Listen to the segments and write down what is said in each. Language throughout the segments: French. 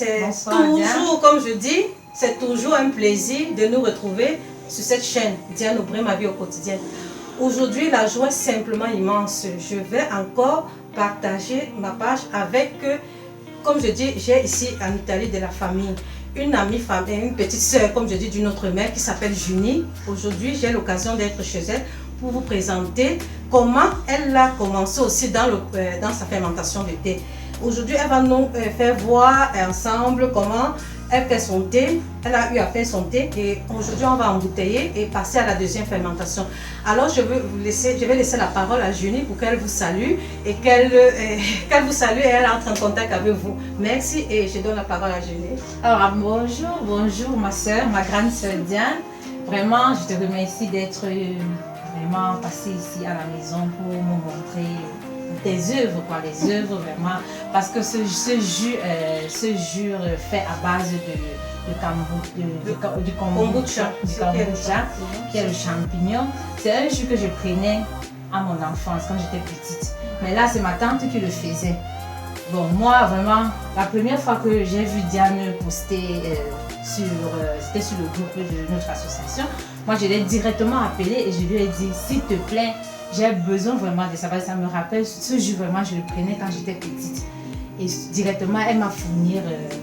c'est Bonsoir, toujours, Diane. comme je dis, c'est toujours un plaisir de nous retrouver sur cette chaîne, Diane Aubry, ma vie au quotidien. Aujourd'hui, la joie est simplement immense. Je vais encore partager ma page avec, comme je dis, j'ai ici en Italie de la famille, une amie, une petite soeur, comme je dis, d'une autre mère qui s'appelle Junie. Aujourd'hui, j'ai l'occasion d'être chez elle pour vous présenter comment elle a commencé aussi dans sa fermentation de thé. Aujourd'hui, elle va nous faire voir ensemble comment elle fait son thé. Elle a eu à faire son thé et aujourd'hui, on va embouteiller et passer à la deuxième fermentation. Alors, je vais laisser la parole à Junie pour qu'elle vous salue et qu'elle vous salue et elle entre en contact avec vous. Merci et je donne la parole à Junie. Alors, bonjour ma soeur, ma grande soeur Diane. Vraiment, je te remercie d'être vraiment passée ici à la maison pour me montrer tes œuvres, quoi, les œuvres vraiment. Parce que ce jus fait à base du kombucha, qui est le champignon. C'est un jus que je prenais à mon enfance quand j'étais petite. Mais là, c'est ma tante qui le faisait. Bon, moi, vraiment, la première fois que j'ai vu Diane poster c'était sur le groupe de notre association, moi, je l'ai directement appelée et je lui ai dit, s'il te plaît, j'ai besoin vraiment de ça. Ça me rappelle, ce jus, vraiment, je le prenais quand j'étais petite. Et directement, elle m'a fourni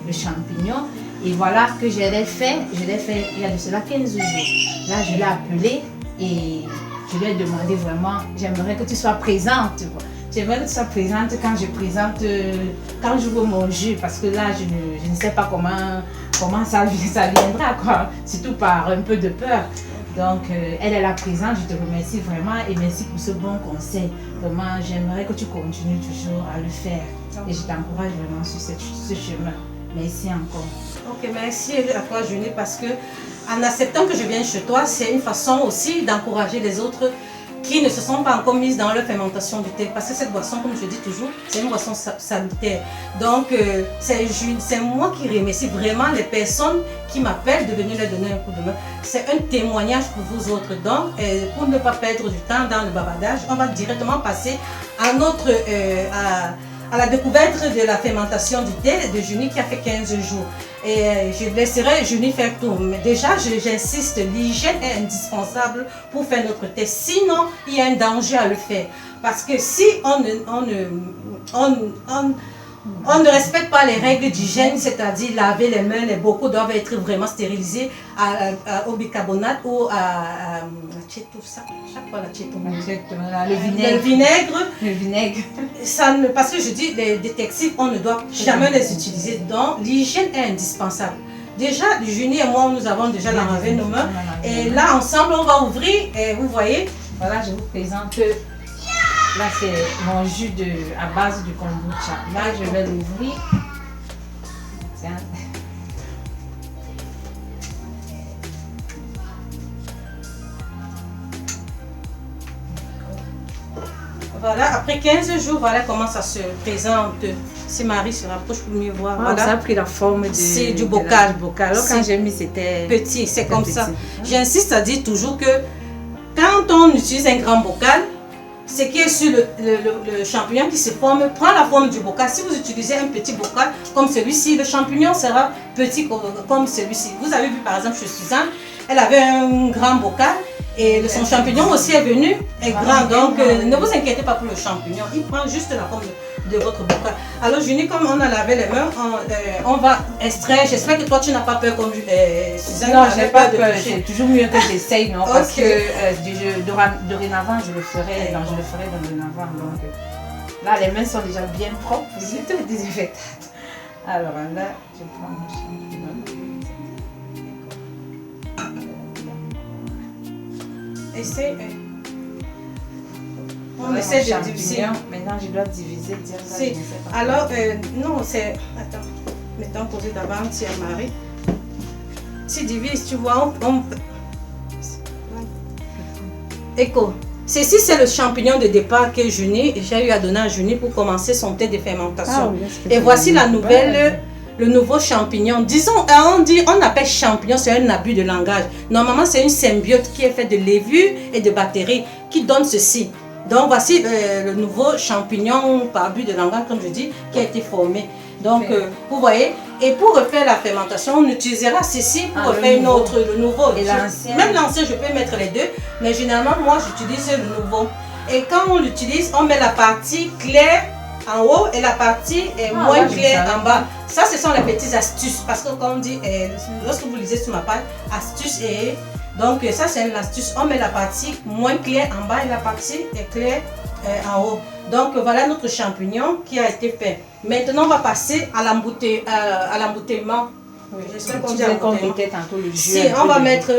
le champignon. Et voilà que je l'ai fait il y a de cela 15 jours. Là, je l'ai appelée et je lui ai demandé vraiment, j'aimerais que tu sois présente. J'aimerais que tu sois présente quand quand j'ouvre mon jus, parce que là, je ne sais pas comment ça viendra, quoi. Surtout par un peu de peur. Donc, elle est là présente, je te remercie vraiment et merci pour ce bon conseil. Vraiment, j'aimerais que tu continues toujours à le faire. Et je t'encourage vraiment sur ce chemin. Merci encore. Ok, merci à toi, Junie, parce que en acceptant que je vienne chez toi, c'est une façon aussi d'encourager les autres qui ne se sont pas encore mises dans leur fermentation du thé. Parce que cette boisson, comme je dis toujours, c'est une boisson salutaire. Donc, c'est moi qui remercie vraiment les personnes qui m'appellent de venir leur donner un coup de main. C'est un témoignage pour vous autres. Donc, pour ne pas perdre du temps dans le bavardage, on va directement passer à à la découverte de la fermentation du thé de Junie qui a fait 15 jours. Et je laisserai Junie faire tout. Mais déjà, j'insiste, l'hygiène est indispensable pour faire notre thé. Sinon, il y a un danger à le faire. Parce que si on ne respecte pas les règles d'hygiène, c'est-à-dire laver les mains, les bocaux doivent être vraiment stérilisés au bicarbonate ou à tout ça. Chaque fois le vinaigre. Parce que je dis, des textiles, on ne doit jamais les utiliser. Donc, l'hygiène est indispensable. Déjà, Junie et moi, nous avons déjà lavé nos mains. Et là, ensemble, on va ouvrir. Et vous voyez, voilà, je vous présente. Là, c'est mon jus à base du kombucha. Là, je vais l'ouvrir. Tiens. Voilà, après 15 jours, voilà comment ça se présente. Si Marie se rapproche pour mieux voir. Voilà. Ça a pris la forme du bocal. Alors, quand j'ai mis, c'était petit, c'est comme petit. Ça. J'insiste à dire toujours que quand on utilise un grand bocal, ce qui est sur le champignon qui se forme prend la forme du bocal. Si vous utilisez un petit bocal comme celui-ci, le champignon sera petit comme celui-ci. Vous avez vu par exemple chez Suzanne, elle avait un grand bocal et son champignon aussi est venu, est grand. Donc ne vous inquiétez pas pour le champignon, il prend juste la forme de votre bocal. Alors Junie, comme on a lavé les mains, on va extraire. J'espère que toi tu n'as pas peur comme Suzanne. Non, je n'ai pas peur. C'est toujours mieux que j'essaye, non? Parce que dorénavant, je le ferai dorénavant. Donc là, les mains sont déjà bien propres. C'est tout désinfectant. Alors là, je prends mon champignon. On essaie de diviser. Maintenant, je dois diviser. Alors, non, c'est... Attends, mettons poser d'abord un petit à Marie. Tu divises, tu vois, Écho. Ceci, c'est le champignon de départ que j'ai eu à donner à Junie pour commencer son thé de fermentation. Et voici la nouvelle... Le nouveau champignon, disons, on appelle champignon, c'est un abus de langage. Normalement, c'est une symbiote qui est faite de levure et de bactéries qui donne ceci. Donc, voici le nouveau champignon par abus de langage, comme je dis, qui a été formé. Donc, vous voyez, Et pour refaire la fermentation, on utilisera ceci pour refaire le nouveau. Et l'ancien. Même l'ancien, je peux mettre les deux, mais généralement, moi, j'utilise le nouveau. Et quand on l'utilise, on met la partie claire en haut et la partie moins claire en bas. Ça, ce sont les petites astuces. Parce que comme on dit, lorsque vous lisez sur ma page, astuces et... Donc ça, c'est une astuce. On met la partie moins claire en bas et la partie claire en haut. Donc voilà notre champignon qui a été fait. Maintenant, on va passer à l'embouteillement. Oui, j'espère qu'on dirait qu'on mettait tantôt le jus. Si, on va mettre,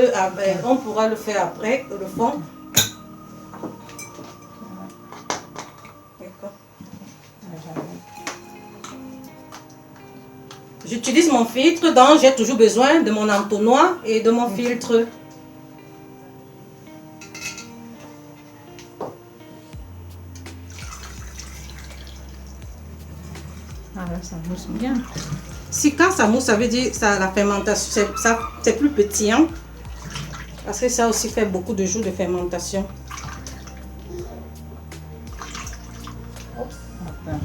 on pourra le faire après, le fond. J'utilise mon filtre, donc j'ai toujours besoin de mon entonnoir et de mon filtre. Ah là, ça mousse bien. Si quand ça mousse, ça veut dire que la fermentation, c'est plus petit. Hein? Parce que ça aussi fait beaucoup de jours de fermentation.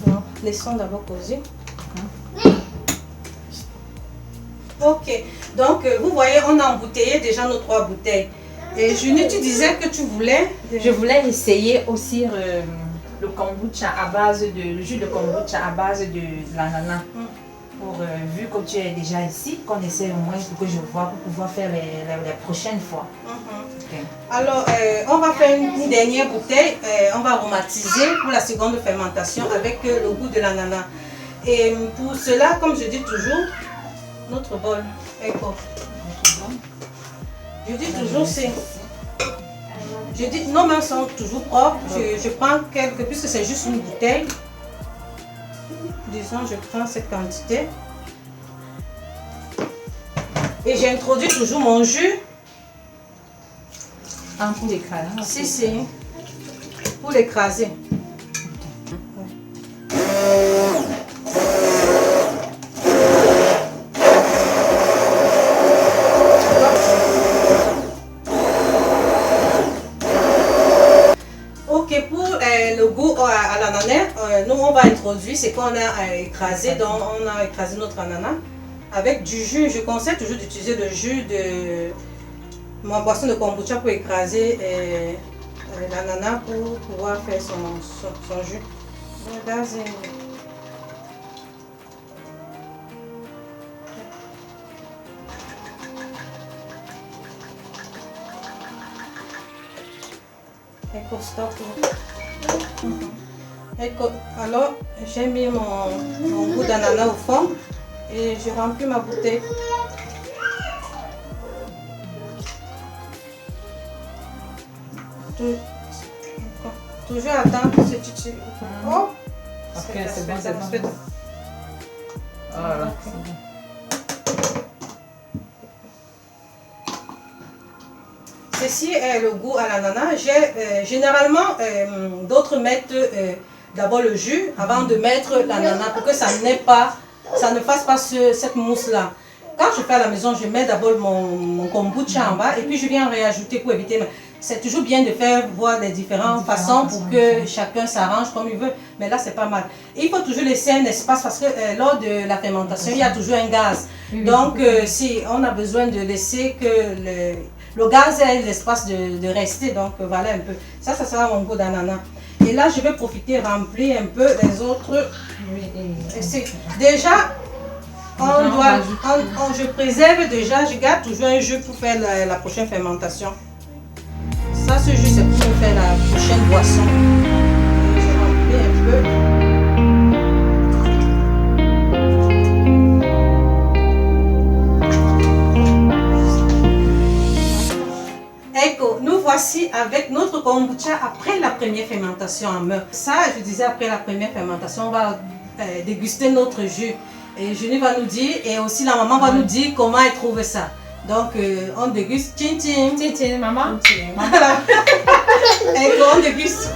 Bon, laissons d'abord poser. Ok, donc vous voyez, on a embouteillé déjà nos 3 bouteilles. Et Junie, tu disais que tu voulais... Je voulais essayer aussi le kombucha à base de... Le jus de kombucha à base de l'ananas. Pour, vu que tu es déjà ici, qu'on essaie au moins pour que je vois, pour pouvoir faire les prochaines fois. Okay. Alors, on va faire une dernière bouteille. On va aromatiser pour la seconde fermentation avec le goût de l'ananas. Et pour cela, comme je dis toujours, notre bol. Je dis toujours, c'est... Je dis, nos mains sont toujours propres. Je prends quelques, puisque c'est juste une bouteille. Disons, je prends cette quantité. Et j'introduis toujours mon jus. Pour l'écraser. Si. Pour l'écraser. Ok, pour le goût à l'ananas, nous on va introduire ce qu'on a écrasé. Donc on a écrasé notre ananas avec du jus. Je conseille toujours d'utiliser le jus de mon boisson de kombucha pour écraser l'ananas pour pouvoir faire son jus. Alors, j'ai mis mon goût d'ananas au fond et je remplis ma bouteille. Toujours attendre que ce tu... Oh! Ok, c'est bon, c'est bon. Voilà, c'est bon. Ceci est le goût à l'ananas. Généralement, d'autres mettent d'abord le jus avant de mettre l'ananas pour que ça ne fasse pas cette mousse-là. Quand je fais à la maison, je mets d'abord mon kombucha en bas et puis je viens en réajouter pour éviter. C'est toujours bien de faire voir les différentes façons pour que chacun s'arrange comme il veut. Mais là, c'est pas mal. Et il faut toujours laisser un espace parce que lors de la fermentation, il y a toujours un gaz. Donc, si on a besoin de laisser que le gaz ait l'espace de rester. Donc, voilà un peu. Ça sera mon goût d'ananas. Et là, je vais profiter remplir un peu les autres. Déjà, je préserve déjà, je garde toujours un jus pour faire la prochaine fermentation. Ça, ce jus, c'est pour faire la prochaine boisson. Je remplis un peu. Ecco, nous voici avec notre kombucha après la première fermentation en main. Ça, je disais, après la première fermentation, on va déguster notre jus. Et Junie va nous dire, et aussi la maman va nous dire comment elle trouve ça. Donc, on déguste. Tchin tchin. Tchin tchin, maman. Voilà. Et on déguste.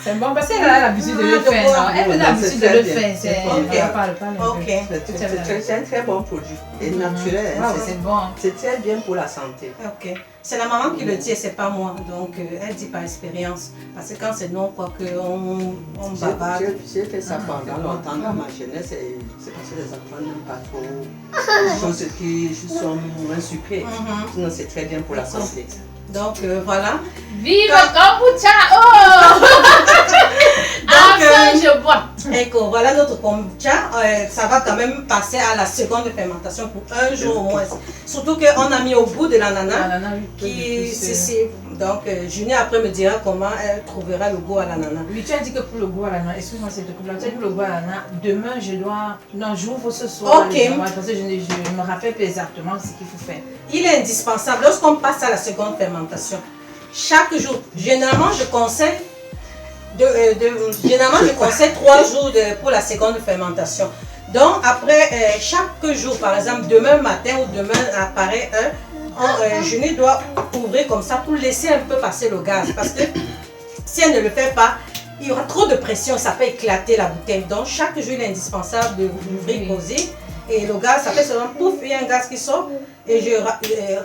C'est bon parce qu'elle a l'habitude de le faire. Elle a l'habitude de le faire. C'est un très bon produit et naturel. C'est bon. C'est très bien pour la santé. Ok. C'est la maman qui le dit et c'est pas moi. Donc, elle dit par expérience. Parce que quand c'est non, quoi, qu'on bavarde. J'ai fait ça pendant longtemps dans ma jeunesse et c'est parce que les enfants n'aiment pas trop les choses qui sont moins sucrées. Sinon, c'est très bien pour la santé. Donc, voilà. Vive le kombucha! Oh! Enfin, je bois. Éco, voilà notre kombucha. Ça va quand même passer à la seconde fermentation pour un jour au moins. Surtout qu'on a mis au bout de l'ananas. Donc, Junie après me dira comment elle trouvera le goût à l'ananas. Oui, tu as dit que pour le goût à l'ananas, excuse-moi, c'est de couple. Tu as dit pour le goût à l'ananas, demain je dois. Non, j'ouvre ce soir. Ok. Parce que je me rappelle plus exactement ce qu'il faut faire. Il est indispensable lorsqu'on passe à la seconde fermentation. Chaque jour, généralement je conseille 3 jours pour la seconde fermentation. Donc après chaque jour, par exemple demain matin ou demain après Junie doit ouvrir comme ça pour laisser un peu passer le gaz. Parce que si elle ne le fait pas, il y aura trop de pression, ça peut éclater la bouteille. Donc chaque jour il est indispensable de l'ouvrir, poser. Et le gaz, ça fait seulement pouf, il y a un gaz qui sort. Et je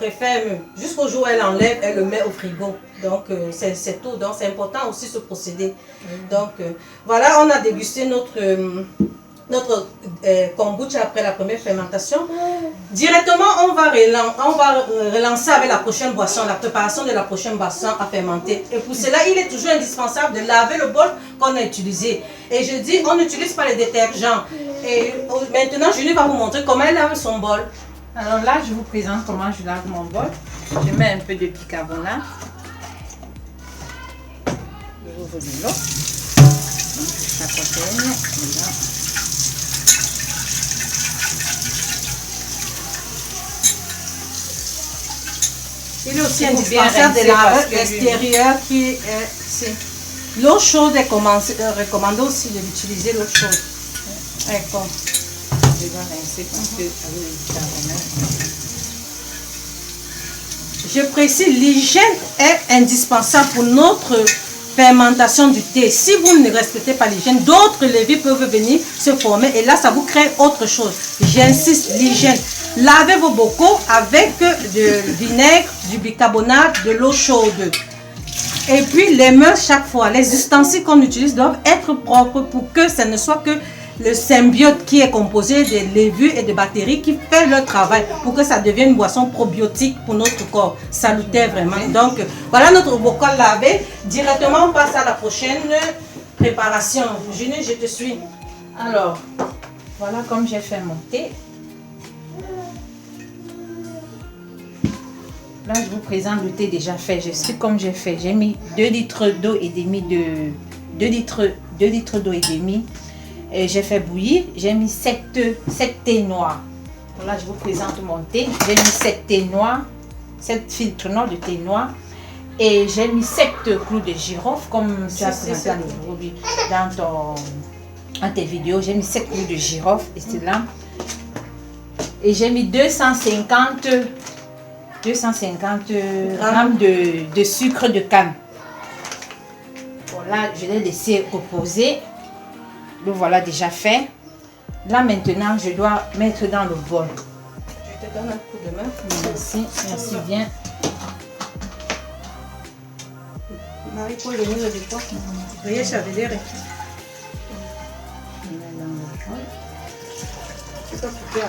referme jusqu'au jour où elle enlève, elle le met au frigo. Donc c'est tout. Donc c'est important aussi ce procédé. Donc voilà, on a dégusté notre kombucha après la première fermentation. Directement, on va relancer avec la prochaine boisson, la préparation de la prochaine boisson à fermenter. Et pour cela, il est toujours indispensable de laver le bol qu'on a utilisé. Et je dis, on n'utilise pas les détergents. Et maintenant, Julie va vous montrer comment elle lave son bol. Alors là, je vous présente comment je lave mon bol. Je mets un peu de bicarbonate. J'ouvre de l'eau. Donc, ça contienne. Voilà. Il est aussi indispensable de laver l'extérieur qui est ici. L'eau chaude est recommandée aussi de l'utiliser, l'eau chaude. Ecco. Je dois rincer parce que avec le bicarbonate. Je précise, l'hygiène est indispensable pour notre fermentation du thé. Si vous ne respectez pas l'hygiène, d'autres lévis peuvent venir se former et là, ça vous crée autre chose. J'insiste, l'hygiène. Lavez vos bocaux avec du vinaigre, du bicarbonate, de l'eau chaude. Et puis, les mains chaque fois. Les ustensiles qu'on utilise doivent être propres pour que ce ne soit que le symbiote qui est composé de levures et de bactéries qui fait leur travail pour que ça devienne une boisson probiotique pour notre corps. Salutaire vraiment. Donc, voilà notre bocal lavé. Directement, on passe à la prochaine préparation. Junie, je te suis. Alors, voilà comme j'ai fait mon thé. Là, je vous présente le thé déjà fait. J'explique comme j'ai fait. J'ai mis 2 litres d'eau et demi de 2 litres d'eau et demi. J'ai fait bouillir. J'ai mis 7 thés noirs. Là, je vous présente mon thé. J'ai mis 7 thés noirs, 7 filtres noirs de thé noir. Et j'ai mis 7 clous de girofle, comme tu as présenté dans tes vidéos. J'ai mis 7 clous de girofle. Et c'est là. Et j'ai mis 250 grammes de sucre de canne. Bon, là, je l'ai laissé reposer. Le voilà déjà fait. Là, maintenant, je dois mettre dans le bol. Je te donne un coup de main. Merci, merci bien. Marie, pour le nez de toi. Veuillez chaveler. C'est ça pour toi.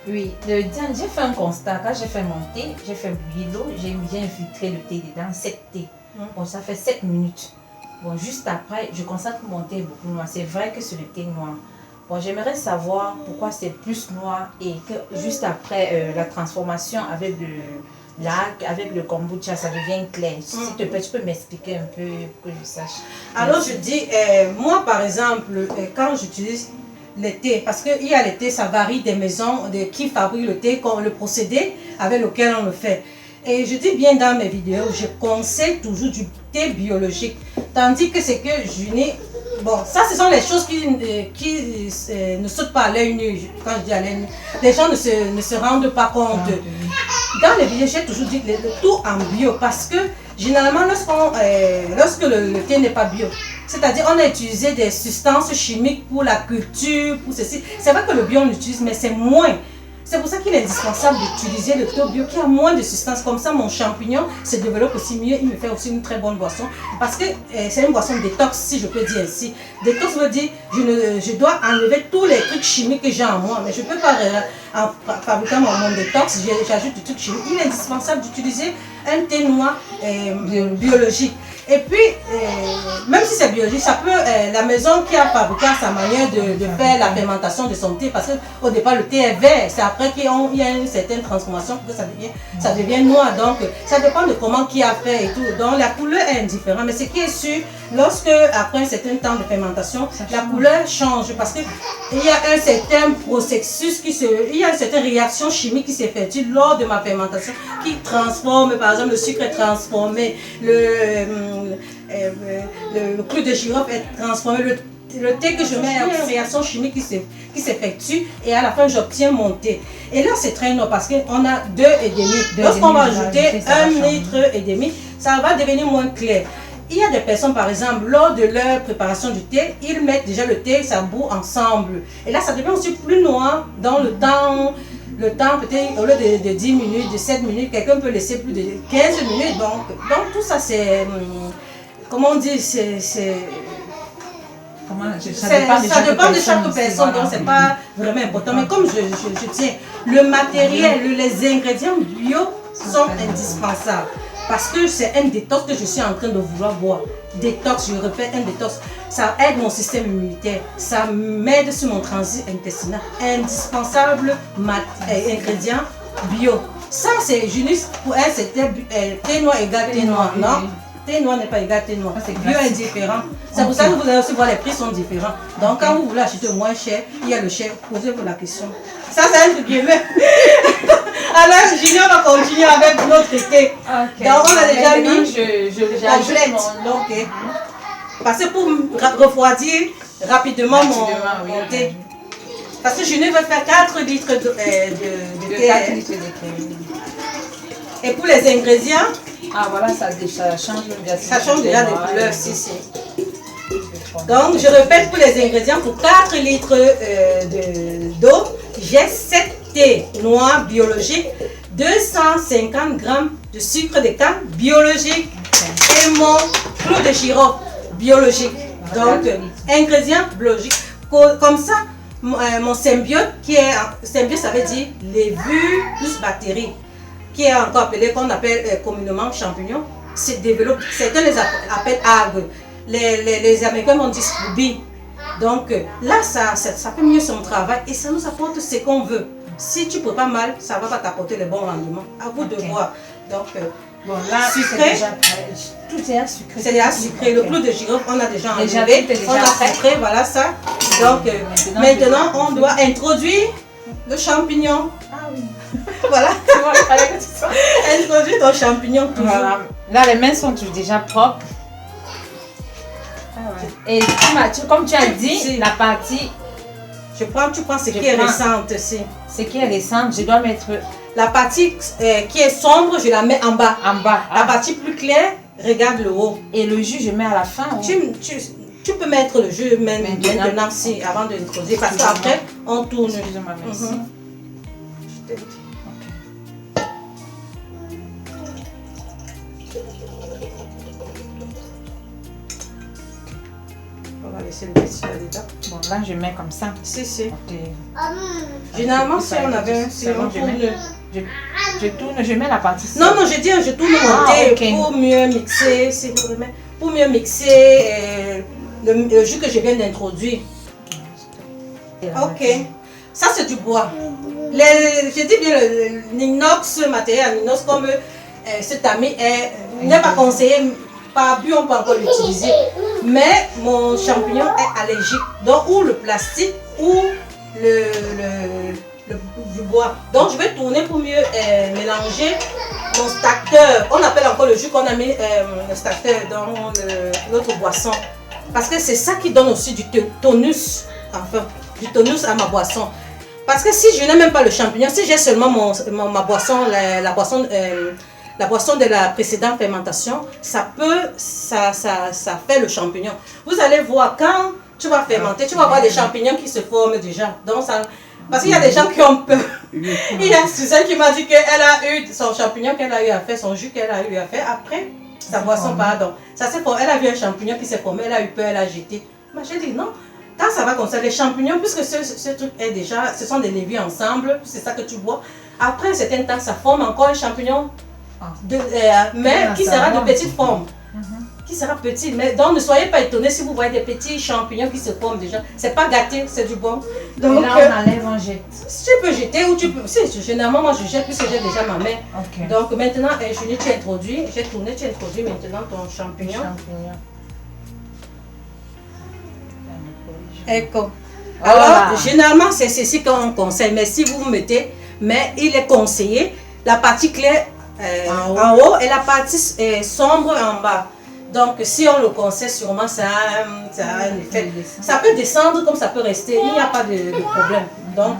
Oui, Diane, j'ai fait un constat. Quand j'ai fait mon thé, j'ai fait bouillir l'eau, j'ai bien filtré le thé dedans, 7 thés. Bon, ça fait 7 minutes. Bon, juste après, je constate que mon thé est beaucoup noir. C'est vrai que c'est le thé noir. Bon, j'aimerais savoir pourquoi c'est plus noir et que juste après la transformation avec avec le kombucha, ça devient clair. S'il te plaît, tu peux m'expliquer un peu pour que je sache. Alors, je dis, moi par exemple, quand j'utilise le thé, parce qu'il y a le thé, ça varie des maisons qui fabriquent le thé, le procédé avec lequel on le fait. Et je dis bien dans mes vidéos, je conseille toujours du thé biologique. Tandis que c'est que Junie, bon, ça ce sont les choses qui ne sautent pas à l'œil nu. Quand je dis à l'œil nu, les gens ne se rendent pas compte. Dans les vidéos, j'ai toujours dit le tout en bio parce que généralement lorsque le thé n'est pas bio, c'est-à-dire on a utilisé des substances chimiques pour la culture, pour ceci. C'est vrai que le bio on l'utilise, mais c'est moins. C'est pour ça qu'il est indispensable d'utiliser le thé bio qui a moins de substances. Comme ça, mon champignon se développe aussi mieux. Il me fait aussi une très bonne boisson. Parce que c'est une boisson détox, si je peux dire ainsi. Détox veut dire je dois enlever tous les trucs chimiques que j'ai en moi. Mais je ne peux pas, en fabriquant mon détox, j'ajoute des trucs chimiques. Il est indispensable d'utiliser un thé noir biologique. Et puis, même si c'est biologique, ça peut, la maison qui a fabriqué sa manière de faire la fermentation de son thé, parce qu'au départ, le thé est vert, c'est après qu'il y a une certaine transformation que ça devient noir. Donc, ça dépend de comment qui a fait et tout. Donc, la couleur est indifférente. Mais ce qui est sûr, lorsque, après un certain temps de fermentation, la couleur change parce qu'il y a un certain processus, il y a une certaine réaction chimique qui s'effectue lors de ma fermentation qui transforme, par exemple, le sucre est transformé, le clou de girofle est transformé, le thé que je mets, il y a une réaction chimique qui s'effectue et à la fin j'obtiens mon thé. Et là c'est très noir parce qu'on a 2,5. Lorsqu'on va ajouter 1,5 litre, ça va devenir moins clair. Il y a des personnes par exemple, lors de leur préparation du thé, ils mettent déjà le thé et sa boue ensemble. Et là ça devient aussi plus noir dans le temps. Le temps, peut-être, au lieu de 10 minutes, de 7 minutes, quelqu'un peut laisser plus de 15 minutes. Donc tout ça, c'est... Comment on dit? Ça dépend de chaque personne, donc c'est pas vraiment important. Mais comme je tiens, le matériel, les ingrédients bio sont indispensables. Parce que c'est un détox que je suis en train de vouloir boire. Détox, je répète, un détox. Ça aide mon système immunitaire. Ça m'aide sur mon transit intestinal. Indispensable ingrédient bio. Ça, c'est juste pour elle, c'était thé noir égale thé noir. Non, thé noir n'est pas égal thé noir. C'est bio indifférent. C'est pour ça que vous allez aussi voir les prix sont différents. Donc, quand vous voulez acheter moins cher, il y a le cher. Posez-vous la question. Ça, c'est un truc guillemets. Alors, Junior va continuer avec notre thé. Okay. Donc, on a déjà mis. Je Ok. Parce que pour refroidir rapidement mon thé. Parce que Junior veut faire 4 litres de thé. Et pour les ingrédients. Ah, voilà, ça change déjà. Ça change déjà de couleur, si. Donc, je répète pour les ingrédients, pour 4 litres d'eau, j'ai 7 thés noirs biologiques, 250 g de sucre de canne biologique et mon clou de girofle biologique. Donc, ingrédients biologiques. Comme ça, mon symbiote, symbiote ça veut dire levure plus bactéries, qui est encore appelé, qu'on appelle communément champignon, se développe, certains les appellent algues. Les Américains vont dire scooby. Donc là, ça fait mieux son travail et ça nous apporte ce qu'on veut. Si tu ne prépares mal, ça ne va pas t'apporter le bon rendement. À vous de voir. Donc, bon, là, sucré, tout est à sucré. C'est déjà sucré. Le clou de girofle, on a déjà enlevé. On a sucré, voilà ça. Donc, maintenant, on doit introduire le champignon. Ah oui. Voilà. Introduire ton champignon toujours. Voilà. Là, les mains sont déjà propres. Et comme tu as dit, la partie... tu prends ce qui est récente. Ce qui est récente, je dois mettre... La partie qui est sombre, je la mets en bas. En bas. La partie plus claire, regarde le haut. Et le jus, je mets à la fin. Tu peux mettre le jus maintenant avant de l'introduire. Parce qu'après, on tourne. Excusez-moi, merci. On va laisser le petit là-dedans. Bon, là, je mets comme ça. Si. Okay. Généralement, si on avait on tourne. Je tourne, je mets la partie. Non, je dis, je tourne mon thé pour mieux mixer. Pour mieux mixer le jus que je viens d'introduire. Ok. Ça, c'est du bois. Je dis bien l'inox, matériel en inox, comme cet ami n'est pas conseillé. Par but, on peut encore l'utiliser. Mais mon champignon est allergique. Donc, ou le plastique ou du bois. Donc, je vais tourner pour mieux mélanger mon starter. On appelle encore le jus qu'on a mis le starter dans notre boisson. Parce que c'est ça qui donne aussi du tonus. Enfin, du tonus à ma boisson. Parce que si je n'ai même pas le champignon, si j'ai seulement ma boisson, la boisson de la précédente fermentation, ça fait le champignon. Vous allez voir, quand tu vas fermenter, tu vas avoir des champignons qui se forment déjà. Donc, Parce qu'il y a des gens qui ont peur. Il y a Suzanne qui m'a dit qu'elle a eu son champignon qu'elle a eu à faire, son jus qu'elle a eu à faire après sa boisson, pardon. Elle a vu un champignon qui s'est formé, elle a eu peur, elle a jeté. Mais j'ai dit non, quand ça va comme ça, les champignons, puisque ce truc est déjà, ce sont des légumes ensemble, c'est ça que tu bois. Après un certain temps, ça forme encore un champignon, mais qui sera de petite forme. Qui sera petit, mais donc ne soyez pas étonnés si vous voyez des petits champignons qui se forment déjà. C'est pas gâté, c'est du bon. Donc, et là, on enlève, on jette. Tu peux jeter ou tu peux. Généralement, moi je jette puisque j'ai déjà ma main. Okay. Donc maintenant, Julie, tu introduis, j'ai tourné, tu introduis maintenant ton champignon. Ecco. Alors, généralement, c'est ceci qu'on conseille, mais si vous mettez, mais il est conseillé la partie claire en haut et la partie sombre en bas. Donc, si on le conseille, sûrement, ça a un effet. Ça peut descendre comme ça peut rester, il n'y a pas de problème. Donc,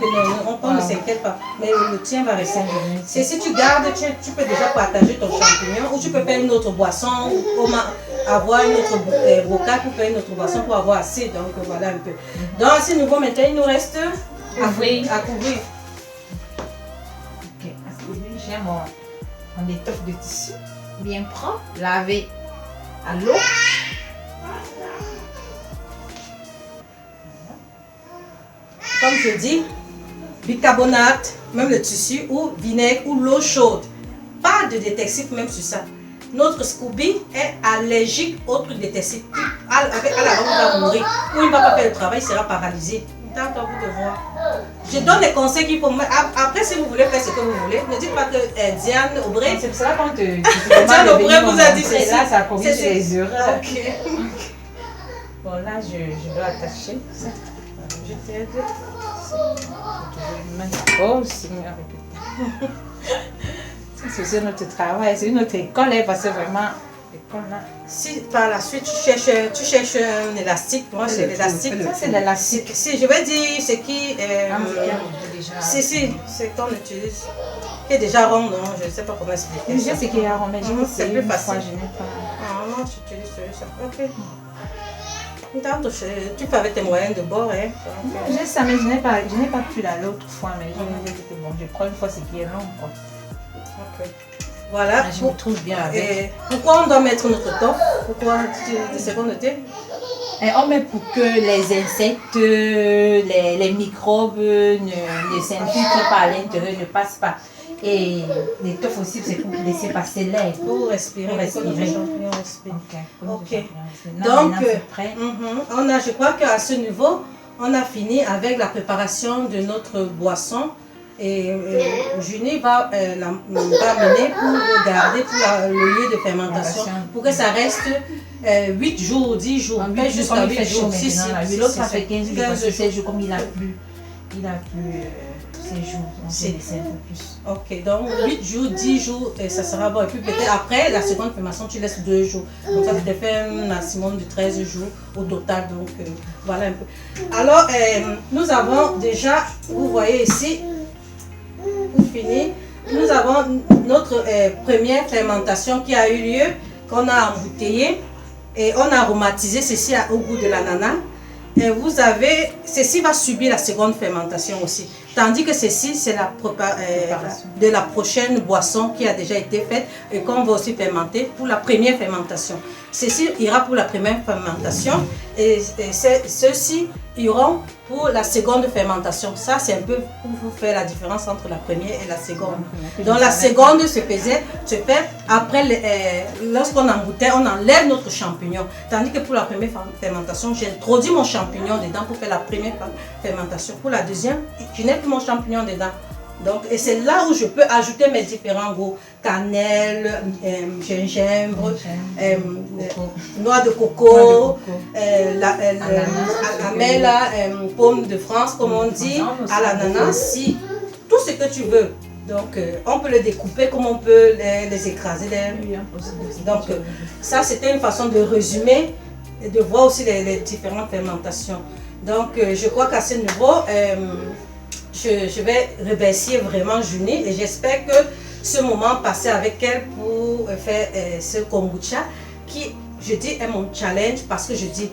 on ne s'inquiète pas. Mais le tien va rester. Si tu gardes, tu peux déjà partager ton champignon ou tu peux faire une autre boisson ou avoir une autre bocal pour faire une autre boisson pour avoir assez. Donc, voilà un peu. Donc, à ce niveau, maintenant, il nous reste à couvrir. Ok, à couvrir, j'ai mon étoffe de tissu bien propre, lavé à l'eau. Comme je dis, bicarbonate, même le tissu, ou vinaigre, ou l'eau chaude. Pas de détective même sur ça. Notre Scooby est allergique au truc détective. À la longue, il va mourir. Ou il ne va pas faire le travail, il sera paralysé. C'est à vous de voir. Je donne des conseils qu'il faut. Après, si vous voulez faire ce que vous voulez, ne dites pas que Diane Aubray. C'est pour ça qu'on te. Diane Aubray vous a dit ceci. Là, ça corrige les erreurs. Ok. Bon, là, je dois attacher ça. Je t'aide. Oh, c'est mieux. C'est notre travail, c'est notre école, parce que vraiment, l'école là. Si par la suite tu cherches un élastique, moi c'est l'élastique. Ça c'est l'élastique. Si je vais dire ce qui est. C'est qu'on utilise. Qui est déjà rond, non? Je ne sais pas comment expliquer. Je sais qu'il y a rond, mais c'est plus facile. Je n'ai pas. Ah non, tu utilises ça. Ok. Tu fais avec tes moyens de bord, hein? J'ai ça, mais je n'ai pas pu là l'autre fois, mais bon, je prends une fois ce qui est long, quoi. Ok. Voilà. Je me trouve bien avec. Pourquoi on doit mettre notre top? Pourquoi tu sais qu'on noter? On met pour que les insectes, les microbes ne s'infiltrent pas à l'intérieur, ne passent pas. Et l'étoffe aussi, c'est pour laisser passer l'air. Pour respirer. Pour respirer. Ok. Donc, je crois qu'à ce niveau, on a fini avec la préparation de notre boisson. Et Junie va l'amener pour garder pour le lieu de fermentation, pour que ça reste 8 jours, 10 jours, pas jusqu'à 8 jours. L'autre ça fait 15 jours, 16 jours, comme il a plu ces jours, c'est un peu plus. Ok, donc 8 jours, 10 jours, ça sera bon. Et puis peut-être après la seconde fermentation, tu laisses 2 jours. Donc ça te fait un maximum de 13 jours au total. Donc voilà un peu. Alors, nous avons déjà, vous voyez ici, pour finir, nous avons notre première fermentation qui a eu lieu, qu'on a embouteillé et on a aromatisé ceci au goût de l'ananas. Et vous avez, ceci va subir la seconde fermentation aussi. Tandis que ceci, c'est la de la prochaine boisson qui a déjà été faite et qu'on va aussi fermenter pour la première fermentation. Ceci ira pour la première fermentation et ceux-ci iront pour la seconde fermentation. Ça, c'est un peu pour vous faire la différence entre la première et la seconde. Donc, la seconde se fait après, lorsqu'on embouteille, on enlève notre champignon. Tandis que pour la première fermentation, j'introduis mon champignon dedans pour faire la première fermentation. Pour la deuxième, je n'ai plus mon champignon dedans. Donc, et c'est là où je peux ajouter mes différents goûts. Cannelle, gingembre, noix de coco, amela, pomme de France, comme on dit, à l'ananas, si, tout ce que tu veux. Donc, on peut les découper comme on peut les écraser. Donc, ça, c'était une façon de résumer et de voir aussi les différentes fermentations. Donc, je crois qu'à ce niveau, je vais remercier vraiment Junie et j'espère que ce moment passé avec elle pour faire ce kombucha qui, je dis, est mon challenge parce que je dis,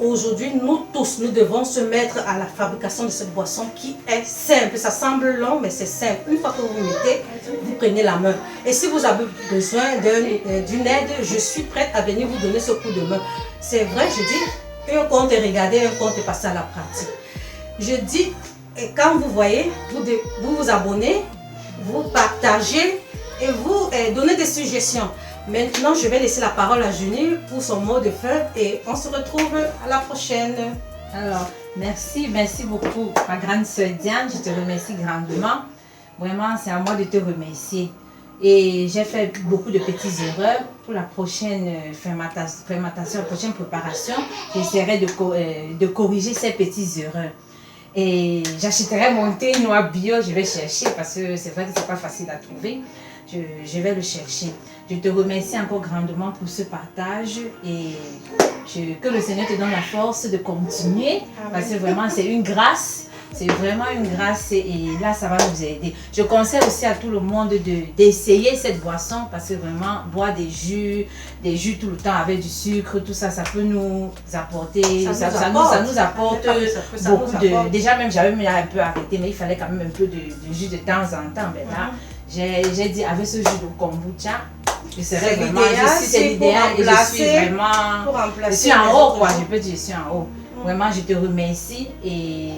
aujourd'hui, nous tous, nous devons se mettre à la fabrication de cette boisson qui est simple. Ça semble long, mais c'est simple. Une fois que vous mettez, vous prenez la main. Et si vous avez besoin d'une aide, je suis prête à venir vous donner ce coup de main. C'est vrai, je dis, un compte est regardé, un compte est passé à la pratique. Je dis, quand vous voyez, vous vous abonnez, vous partagez et vous donnez des suggestions. Maintenant, je vais laisser la parole à Junie pour son mot de fin et on se retrouve à la prochaine. Alors, merci beaucoup, ma grande sœur Diane, je te remercie grandement. Vraiment, c'est à moi de te remercier. Et j'ai fait beaucoup de petites erreurs. Pour la prochaine fermentation, la prochaine préparation, j'essaierai de corriger ces petites erreurs. Et j'achèterai mon thé noir bio, je vais chercher parce que c'est vrai que c'est pas facile à trouver. Je vais le chercher. Je te remercie encore grandement pour ce partage et que le Seigneur te donne la force de continuer. Amen. Parce que vraiment c'est une grâce. C'est vraiment une grâce et là, ça va nous aider. Je conseille aussi à tout le monde d'essayer cette boisson parce que vraiment, boire des jus tout le temps avec du sucre, tout ça, ça peut nous apporter, ça nous apporte beaucoup de... Déjà même, j'avais mis un peu arrêté, mais il fallait quand même un peu de jus de temps en temps. Mais là, j'ai dit, avec ce jus de kombucha, je serais vraiment, c'est l'idéal et je suis vraiment, je suis en haut quoi, je peux dire, je suis en haut. Vraiment, je te remercie et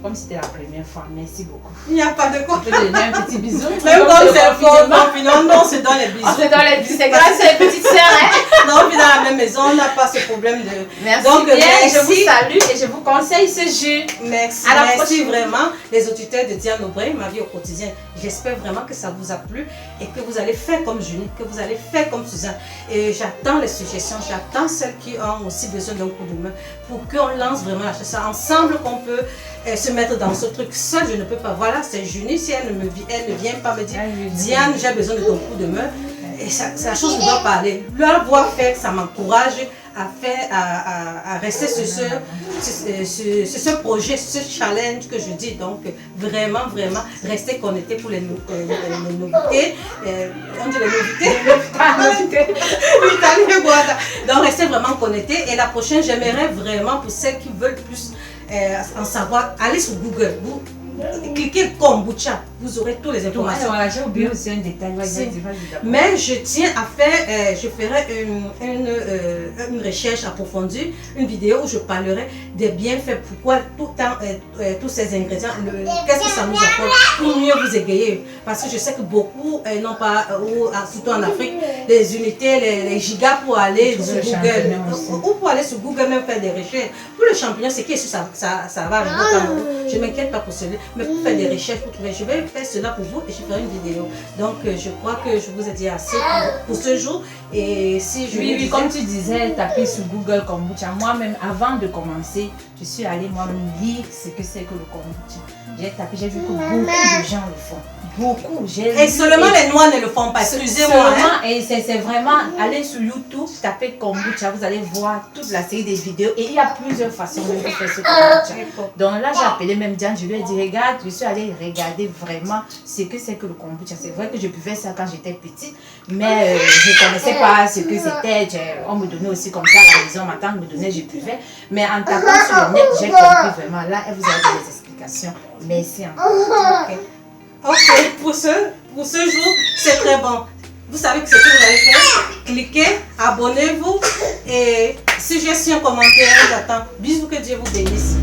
comme c'était la première fois, merci beaucoup. Il n'y a pas de quoi. Je peux te donner un petit bisou. Même comme c'est le confinement, non, c'est dans les bisous. On se donne les bisous, c'est grâce à les petites sœurs. Hein? Non, puis dans la même maison, on n'a pas ce problème de... Merci donc, bien, merci. Je vous salue et je vous conseille ce jus. Merci, merci vraiment les auditeurs de Diane Aubray, ma vie au quotidien. J'espère vraiment que ça vous a plu et que vous allez faire comme Junie, que vous allez faire comme Suzanne. Et j'attends les suggestions, j'attends celles qui ont aussi besoin d'un coup de main pour qu'on lance vraiment la chose. C'est ensemble qu'on peut se mettre dans ce truc. Seul, je ne peux pas. Voilà, c'est Junie. Si elle ne vient pas me dire, Diane, j'ai besoin de ton coup de main. Et c'est la chose que je dois parler. Leur voir faire, ça m'encourage à rester sur ce projet, ce challenge que je dis. Donc, vraiment, rester connecté pour les nouveautés. On dit les nouveautés. Donc, rester vraiment connecté. Et la prochaine, j'aimerais vraiment, pour celles qui veulent plus en savoir, allez sur Google. Cliquez kombucha, vous aurez toutes les informations. Voilà, j'ai oublié aussi un détail. Mais je tiens à faire, je ferai une recherche approfondie, une vidéo où je parlerai des bienfaits, pourquoi tous ces ingrédients, qu'est-ce que ça nous apporte pour mieux vous égayer. Parce que je sais que beaucoup n'ont pas, surtout en Afrique, les unités, les gigas pour aller sur Google. Ou pour aller sur Google même faire des recherches. Pour le champignon, c'est qui ça va. Je ne m'inquiète pas pour celui. Mais pour faire des recherches, pour trouver, je vais faire cela pour vous et je ferai une vidéo. Donc, je crois que je vous ai dit assez pour ce jour. Et si je oui, comme tu disais, taper sur Google kombucha. Moi-même, avant de commencer, je suis allée moi-même lire ce que c'est que le kombucha. J'ai tapé, j'ai vu que beaucoup de gens le font. Beaucoup. Et seulement les Noirs ne le font pas, excusez-moi. Et c'est vraiment, aller sur YouTube, taper kombucha, vous allez voir toute la série des vidéos. Et il y a plusieurs façons de faire ce kombucha. Donc là, j'ai appelé même Diane, je lui ai dit, regarde, je suis allée regarder vraiment ce que c'est que le kombucha. C'est vrai que je buvais ça quand j'étais petite, mais je ne connaissais pas ce que c'était. On me donnait aussi comme ça à la maison, ma tante me donnait, je buvais. Mais en tapant sur le net, j'ai compris vraiment. Là, elle vous a donné des explications. Merci encore. Ok, pour ce jour, c'est très bon. Vous savez que c'est ce que vous allez faire. Cliquez, abonnez-vous et suggestions, commentaires, j'attends. Bisous, que Dieu vous bénisse.